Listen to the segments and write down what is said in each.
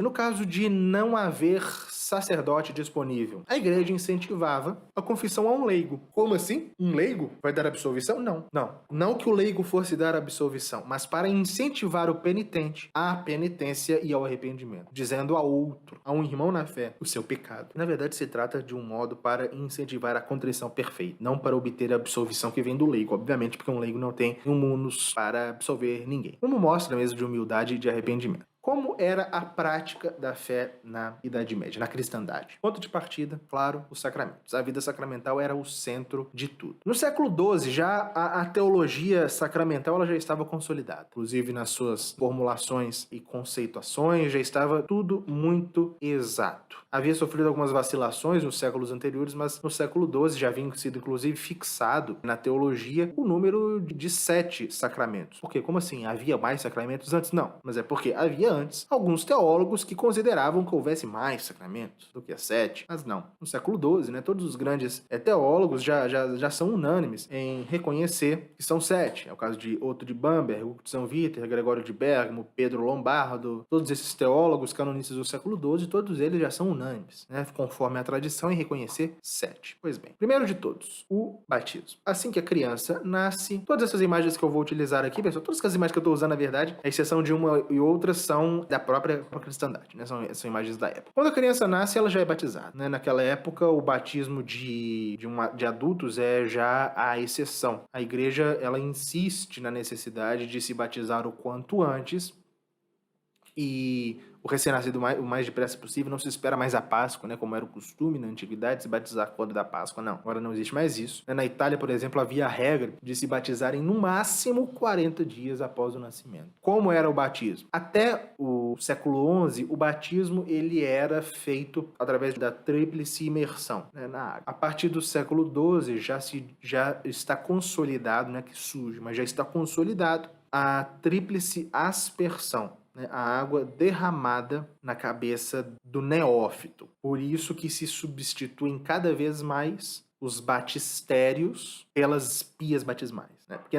No caso de não haver sacerdote disponível, a igreja incentivava a confissão a um leigo. Como assim? Um leigo vai dar absolvição? Não. Não que o leigo fosse dar absolvição, mas para incentivar o penitente à penitência e ao arrependimento, dizendo a outro, a um irmão na fé, o seu pecado. Na verdade, se trata de um modo para incentivar a contrição perfeita, não para obter a absolvição que vem do leigo, obviamente, porque um leigo não tem um munus para absolver ninguém. Como mostra mesmo de humildade e de arrependimento. Como era a prática da fé na Idade Média, na cristandade? Ponto de partida, claro, os sacramentos. A vida sacramental era o centro de tudo. No século XII, já a teologia sacramental ela já estava consolidada. Inclusive nas suas formulações e conceituações, já estava tudo muito exato. Havia sofrido algumas vacilações nos séculos anteriores, mas no século XII já havia sido inclusive fixado na teologia o número de 7 sacramentos. Por quê? Como assim? Havia mais sacramentos antes? Não, mas é porque havia antes alguns teólogos que consideravam que houvesse mais sacramentos do que 7, mas não. No século XII, né, todos os grandes teólogos já são unânimes em reconhecer que são 7. É o caso de Otto de Bamberg, Hugo de São Vítor, Gregório de Bergamo, Pedro Lombardo, todos esses teólogos canonistas do século XII, todos eles já são unânimes, né, conforme a tradição em reconhecer 7. Pois bem, primeiro de todos, o batismo. Assim que a criança nasce, todas essas imagens que eu vou utilizar aqui, pessoal, todas as imagens que eu estou usando, na verdade, a exceção de uma e outra, são da própria cristandade, né? São imagens da época. Quando a criança nasce, ela já é batizada, né? Naquela época, o batismo de adultos é já a exceção. A igreja, ela insiste na necessidade de se batizar o quanto antes, e o recém-nascido o mais depressa possível, não se espera mais a Páscoa, né, como era o costume na antiguidade, se batizar quando da Páscoa, não. Agora não existe mais isso. Na Itália, por exemplo, havia a regra de se batizarem no máximo 40 dias após o nascimento. Como era o batismo? Até o século XI, o batismo ele era feito através da tríplice imersão, né, na água. A partir do século XII já está consolidado, não é que surge, mas já está consolidado a tríplice aspersão, a água derramada na cabeça do neófito. Por isso que se substituem cada vez mais os batistérios pelas pias batismais, né? Porque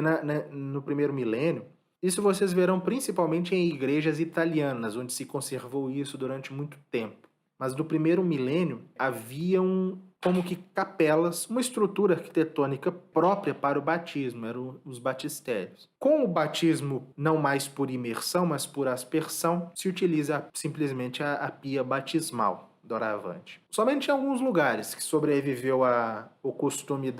no primeiro milênio, isso vocês verão principalmente em igrejas italianas, onde se conservou isso durante muito tempo. Mas no primeiro milênio haviam como que capelas, uma estrutura arquitetônica própria para o batismo, eram os batistérios. Com o batismo não mais por imersão, mas por aspersão, se utiliza simplesmente a pia batismal, doravante. Somente em alguns lugares que sobreviveu o costume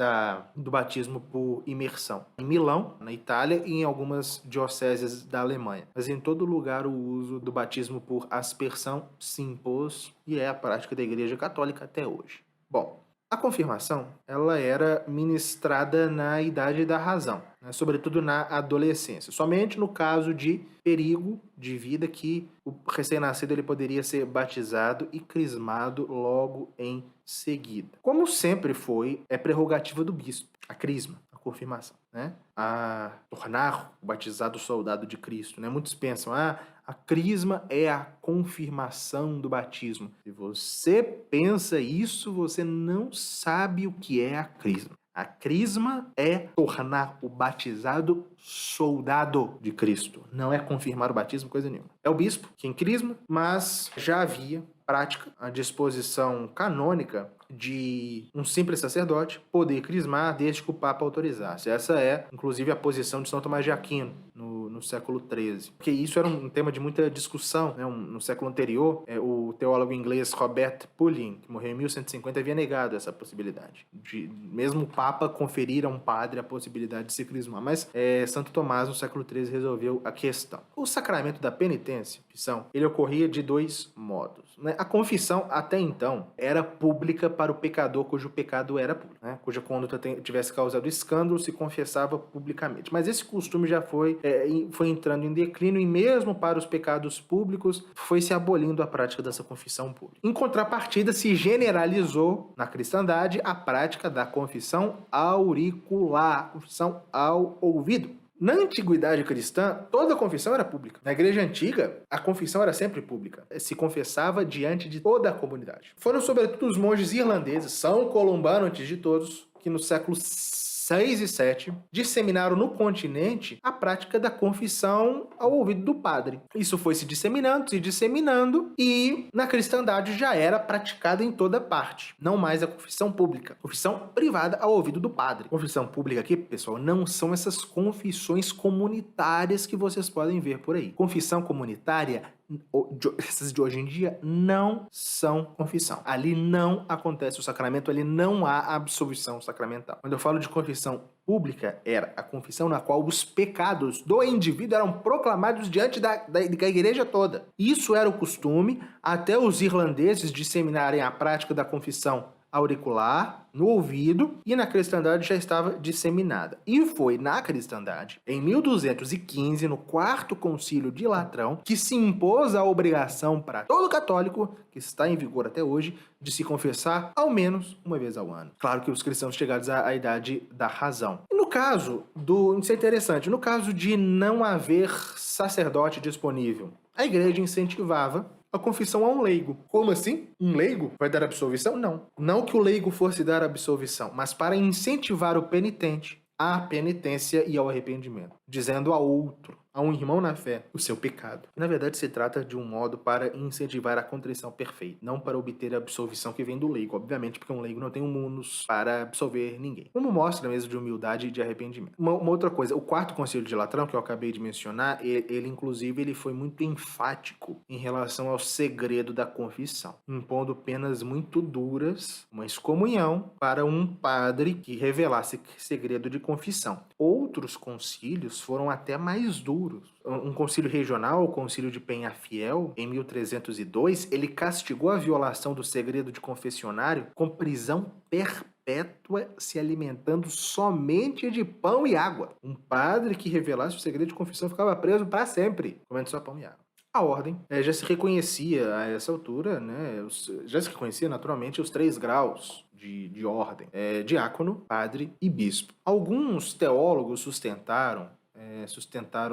do batismo por imersão. Em Milão, na Itália, e em algumas dioceses da Alemanha. Mas em todo lugar o uso do batismo por aspersão se impôs e é a prática da Igreja Católica até hoje. Bom, a confirmação ela era ministrada na idade da razão, né, sobretudo na adolescência. Somente no caso de perigo de vida que o recém-nascido ele poderia ser batizado e crismado logo em seguida. Como sempre foi, é prerrogativa do bispo, a crisma, a confirmação, né? A tornar o batizado soldado de Cristo, né? Muitos pensam, a crisma é a confirmação do batismo. Se você pensa isso, você não sabe o que é a crisma. A crisma é tornar o batizado soldado de Cristo. Não é confirmar o batismo, coisa nenhuma. É o bispo quem crisma, mas já havia prática, a disposição canônica de um simples sacerdote poder crismar desde que o Papa autorizasse. Essa é, inclusive, a posição de São Tomás de Aquino no século XIII. Porque isso era um tema de muita discussão, né? No século anterior, o teólogo inglês Robert Pulling, que morreu em 1150, havia negado essa possibilidade. De mesmo o Papa conferir a um padre a possibilidade de se crismar. Mas Santo Tomás, no século XIII, resolveu a questão. O sacramento da penitência, ele ocorria de 2 modos, né? A confissão, até então, era pública para o pecador cujo pecado era público, né? Cuja conduta tivesse causado escândalo, se confessava publicamente. Mas esse costume já foi entrando em declínio e mesmo para os pecados públicos foi se abolindo a prática dessa confissão pública. Em contrapartida, se generalizou na cristandade a prática da confissão auricular, confissão ao ouvido. Na antiguidade cristã, toda a confissão era pública. Na igreja antiga, a confissão era sempre pública. Se confessava diante de toda a comunidade. Foram sobretudo os monges irlandeses, São Columbano antes de todos, que no século VI e VII disseminaram no continente a prática da confissão ao ouvido do padre. Isso foi se disseminando, e na cristandade já era praticada em toda parte. Não mais a confissão pública. Confissão privada ao ouvido do padre. Confissão pública aqui, pessoal, não são essas confissões comunitárias que vocês podem ver por aí. Confissão comunitária, essas de hoje em dia, não são confissão. Ali não acontece o sacramento, ali não há absolvição sacramental. Quando eu falo de confissão pública, era a confissão na qual os pecados do indivíduo eram proclamados diante da igreja toda. Isso era o costume até os irlandeses disseminarem a prática da confissão auricular no ouvido, e na cristandade já estava disseminada. E foi na cristandade, em 1215, no quarto concílio de Latrão, que se impôs a obrigação para todo católico, que está em vigor até hoje, de se confessar ao menos uma vez ao ano. Claro que os cristãos chegados à idade da razão. E no caso isso é interessante, no caso de não haver sacerdote disponível, a igreja incentivava a confissão a um leigo. Como assim? Um leigo vai dar absolvição? Não. Não que o leigo fosse dar absolvição, mas para incentivar o penitente à penitência e ao arrependimento, dizendo a outro, a um irmão na fé, o seu pecado. Na verdade, se trata de um modo para incentivar a contrição perfeita, não para obter a absolvição que vem do leigo, obviamente, porque um leigo não tem um munus para absolver ninguém. Como mostra mesmo de humildade e de arrependimento. Uma outra coisa, o quarto concílio de Latrão, que eu acabei de mencionar, ele inclusive ele foi muito enfático em relação ao segredo da confissão, impondo penas muito duras, uma excomunhão para um padre que revelasse segredo de confissão. Outros concílios foram até mais duros. Um concílio regional, o concílio de Penhafiel, em 1302, ele castigou a violação do segredo de confessionário com prisão perpétua, se alimentando somente de pão e água. Um padre que revelasse o segredo de confissão ficava preso para sempre, comendo só pão e água. A ordem já se reconhecia a essa altura, né? Já se reconhecia naturalmente os 3 graus de ordem: diácono, padre e bispo. Alguns teólogos sustentaram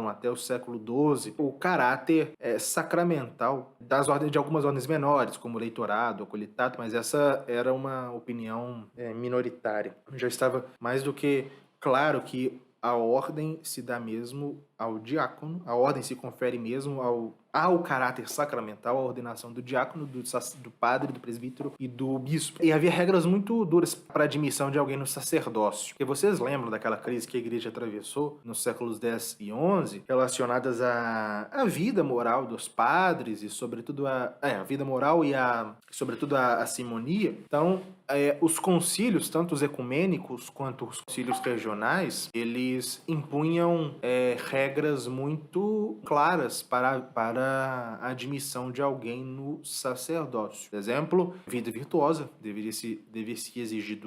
até o século XII o caráter sacramental das ordens, de algumas ordens menores, como o leitorado, o acolitado, mas essa era uma opinião minoritária. Já estava mais do que claro que a ordem se dá mesmo ao diácono, a ordem se confere mesmo ao caráter sacramental, à ordenação do diácono, do padre, do presbítero e do bispo. E havia regras muito duras para a admissão de alguém no sacerdócio. Porque vocês lembram daquela crise que a igreja atravessou nos séculos X e XI, relacionadas à vida moral dos padres e sobretudo a vida moral e sobretudo a simonia. Então, os concílios, tanto os ecumênicos quanto os concílios regionais, eles impunham regras muito claras para a admissão de alguém no sacerdócio. Por exemplo, vida virtuosa, deveria se exigir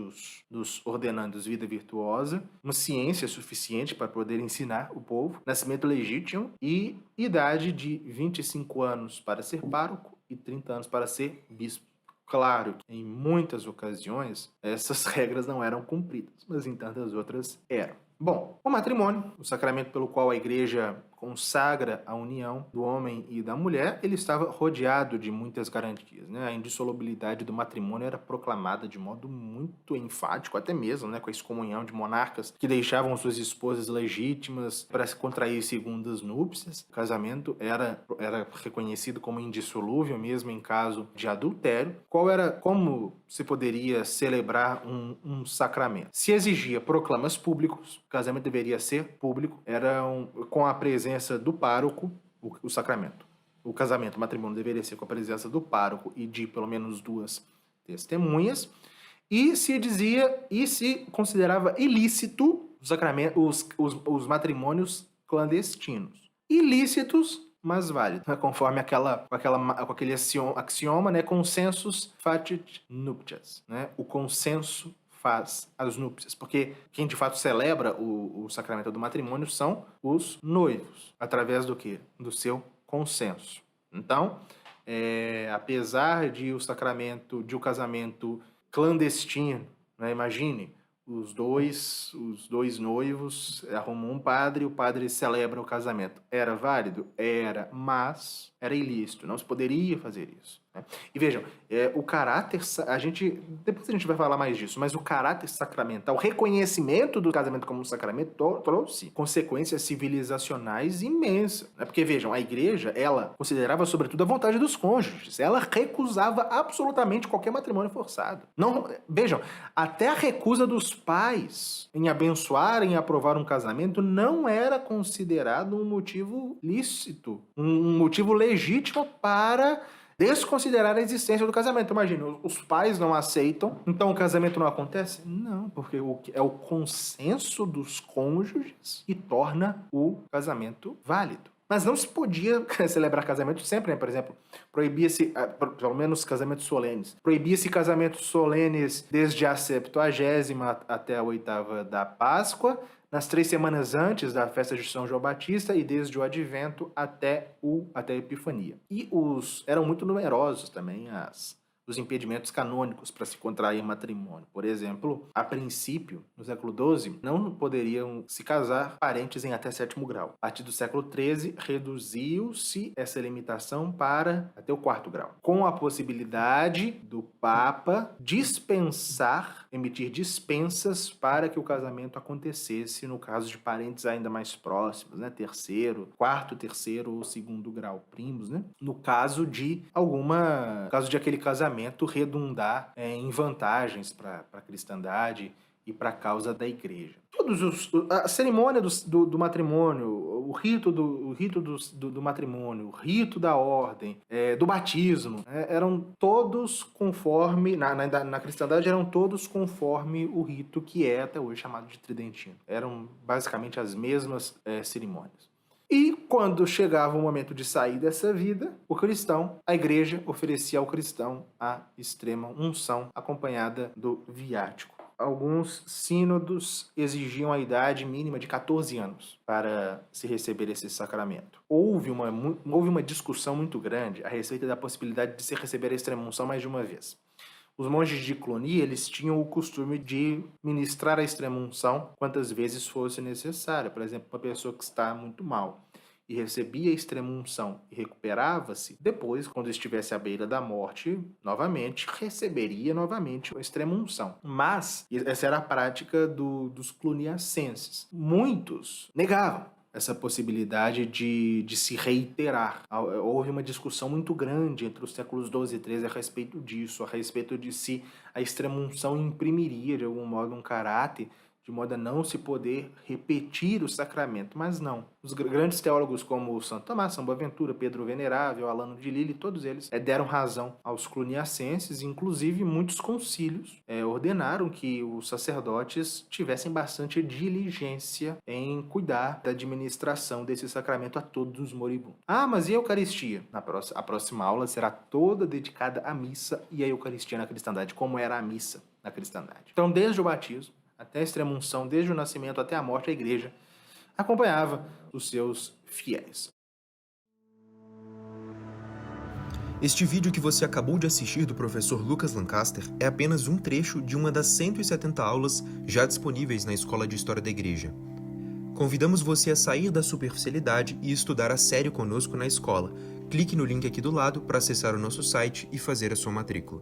dos ordenandos vida virtuosa, uma ciência suficiente para poder ensinar o povo, nascimento legítimo e idade de 25 anos para ser pároco e 30 anos para ser bispo. Claro que em muitas ocasiões essas regras não eram cumpridas, mas em tantas outras eram. Bom, o matrimônio, o sacramento pelo qual a igreja consagra a união do homem e da mulher, ele estava rodeado de muitas garantias, né? A indissolubilidade do matrimônio era proclamada de modo muito enfático, até mesmo, né, com a excomunhão de monarcas que deixavam suas esposas legítimas para se contrair segundas núpcias. O casamento era reconhecido como indissolúvel mesmo em caso de adultério. Como se poderia celebrar um sacramento? Se exigia proclamas públicos, o casamento deveria ser público, com a presença do pároco, o sacramento. O casamento, o matrimônio deveria ser com a presença do pároco e de pelo menos 2 testemunhas, e se considerava ilícito os matrimônios clandestinos. Ilícitos, mas válidos, né? Conforme aquele axioma, né? Consensus facit nuptias, né? O consenso faz as núpcias, porque quem de fato celebra o sacramento do matrimônio são os noivos, através do quê? Do seu consenso. Então, apesar de o casamento clandestino, né? Imagine, os dois noivos arrumam um padre, o padre celebra o casamento. Era válido? Era, mas era ilícito, não se poderia fazer isso. né? E vejam, o caráter, depois a gente vai falar mais disso, mas o caráter sacramental, o reconhecimento do casamento como um sacramento trouxe consequências civilizacionais imensas, né? Porque vejam, a igreja, ela considerava sobretudo a vontade dos cônjuges, ela recusava absolutamente qualquer matrimônio forçado. Não, vejam, até a recusa dos pais em abençoar, em aprovar um casamento não era considerado um motivo lícito, um motivo legítimo para desconsiderar a existência do casamento. Imagina, os pais não aceitam, então o casamento não acontece? Não, porque é o consenso dos cônjuges que torna o casamento válido. Mas não se podia celebrar casamento sempre, né? Por exemplo, proibia-se, pelo menos casamentos solenes, proibia-se casamentos solenes desde a 70ª até a 8ª da Páscoa, nas 3 semanas antes da festa de São João Batista e desde o Advento até a Epifania. E eram muito numerosos também os impedimentos canônicos para se contrair matrimônio. Por exemplo, a princípio, no século XII, não poderiam se casar parentes em até 7º grau. A partir do século XIII, reduziu-se essa limitação para até o 4º grau, com a possibilidade do Papa emitir dispensas para que o casamento acontecesse no caso de parentes ainda mais próximos, né? Quarto, terceiro ou 2º grau primos, né? No caso de aquele casamento redundar em vantagens para a cristandade e para a causa da igreja. A cerimônia do matrimônio, o rito do matrimônio, o rito da ordem, do batismo, eram todos conforme, na cristandade, eram todos conforme o rito que é até hoje chamado de tridentino. Eram basicamente as mesmas cerimônias. E quando chegava o momento de sair dessa vida, a igreja oferecia ao cristão a extrema unção acompanhada do viático. Alguns sínodos exigiam a idade mínima de 14 anos para se receber esse sacramento. Houve uma discussão muito grande a respeito da possibilidade de se receber a extrema unção mais de uma vez. Os monges de Cluny, eles tinham o costume de ministrar a extrema unção quantas vezes fosse necessário. Por exemplo, uma pessoa que está muito mal e recebia a extrema unção e recuperava-se, depois, quando estivesse à beira da morte, novamente, receberia novamente a extrema unção. Mas essa era a prática dos cluniacenses. Muitos negavam essa possibilidade de se reiterar. Houve uma discussão muito grande entre os séculos XII e XIII a respeito disso, a respeito de se a extrema-unção imprimiria, de algum modo, um caráter de modo a não se poder repetir o sacramento, mas não. Os grandes teólogos como Santo Tomás, São Boaventura, Pedro Venerável, Alano de Lille, todos eles deram razão aos cluniacenses, inclusive muitos concílios ordenaram que os sacerdotes tivessem bastante diligência em cuidar da administração desse sacramento a todos os moribundos. Ah, mas e a Eucaristia? A próxima aula será toda dedicada à missa e à Eucaristia na cristandade, como era a missa na cristandade. Então, desde o batismo até a extrema-unção, desde o nascimento até a morte, a igreja acompanhava os seus fiéis. Este vídeo que você acabou de assistir do professor Lucas Lancaster é apenas um trecho de uma das 170 aulas já disponíveis na Escola de História da Igreja. Convidamos você a sair da superficialidade e estudar a sério conosco na escola. Clique no link aqui do lado para acessar o nosso site e fazer a sua matrícula.